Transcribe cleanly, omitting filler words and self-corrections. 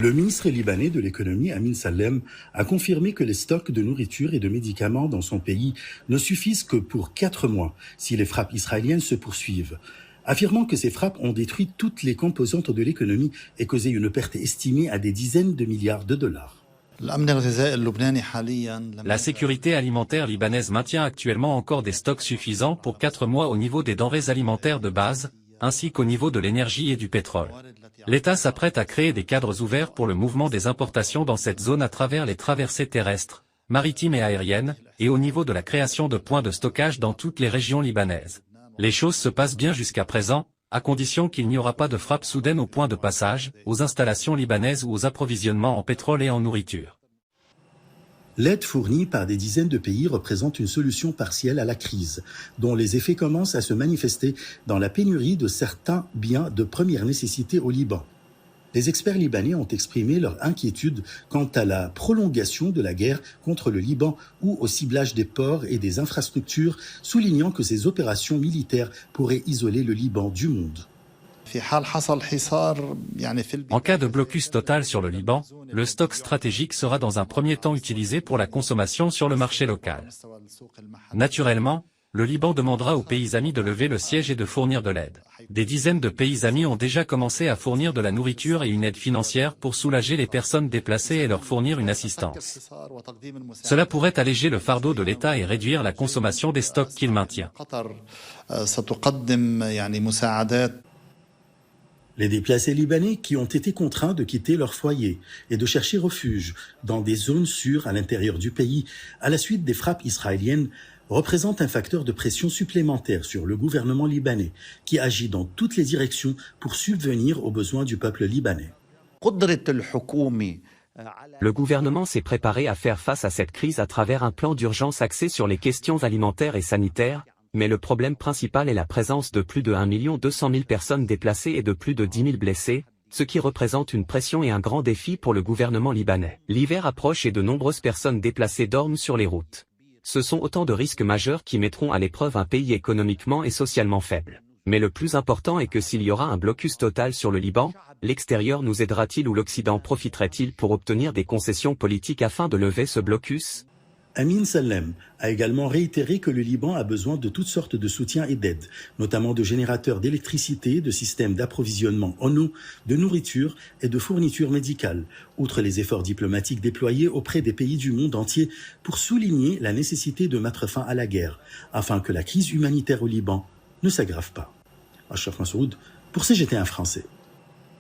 Le ministre libanais de l'économie, Amin Salem, a confirmé que les stocks de nourriture et de médicaments dans son pays ne suffisent que pour 4 mois si les frappes israéliennes se poursuivent, affirmant que ces frappes ont détruit toutes les composantes de l'économie et causé une perte estimée à des dizaines de milliards de dollars. La sécurité alimentaire libanaise maintient actuellement encore des stocks suffisants pour 4 mois au niveau des denrées alimentaires de base, ainsi qu'au niveau de l'énergie et du pétrole. L'État s'apprête à créer des cadres ouverts pour le mouvement des importations dans cette zone à travers les traversées terrestres, maritimes et aériennes, et au niveau de la création de points de stockage dans toutes les régions libanaises. Les choses se passent bien jusqu'à présent, à condition qu'il n'y aura pas de frappe soudaine aux points de passage, aux installations libanaises ou aux approvisionnements en pétrole et en nourriture. L'aide fournie par des dizaines de pays représente une solution partielle à la crise, dont les effets commencent à se manifester dans la pénurie de certains biens de première nécessité au Liban. Les experts libanais ont exprimé leur inquiétude quant à la prolongation de la guerre contre le Liban ou au ciblage des ports et des infrastructures, soulignant que ces opérations militaires pourraient isoler le Liban du monde. En cas de blocus total sur le Liban, le stock stratégique sera dans un premier temps utilisé pour la consommation sur le marché local. Naturellement, le Liban demandera aux pays amis de lever le siège et de fournir de l'aide. Des dizaines de pays amis ont déjà commencé à fournir de la nourriture et une aide financière pour soulager les personnes déplacées et leur fournir une assistance. Cela pourrait alléger le fardeau de l'État et réduire la consommation des stocks qu'il maintient. Les déplacés libanais qui ont été contraints de quitter leur foyer et de chercher refuge dans des zones sûres à l'intérieur du pays à la suite des frappes israéliennes représentent un facteur de pression supplémentaire sur le gouvernement libanais qui agit dans toutes les directions pour subvenir aux besoins du peuple libanais. Le gouvernement s'est préparé à faire face à cette crise à travers un plan d'urgence axé sur les questions alimentaires et sanitaires, mais le problème principal est la présence de plus de 1 200 000 personnes déplacées et de plus de 10 000 blessés, ce qui représente une pression et un grand défi pour le gouvernement libanais. L'hiver approche et de nombreuses personnes déplacées dorment sur les routes. Ce sont autant de risques majeurs qui mettront à l'épreuve un pays économiquement et socialement faible. Mais le plus important est que s'il y aura un blocus total sur le Liban, l'extérieur nous aidera-t-il ou l'Occident profiterait-il pour obtenir des concessions politiques afin de lever ce blocus ? Amin Salem a également réitéré que le Liban a besoin de toutes sortes de soutien et d'aide, notamment de générateurs d'électricité, de systèmes d'approvisionnement en eau, de nourriture et de fournitures médicales, outre les efforts diplomatiques déployés auprès des pays du monde entier pour souligner la nécessité de mettre fin à la guerre, afin que la crise humanitaire au Liban ne s'aggrave pas. Achraf Massoud pour CGT1 français.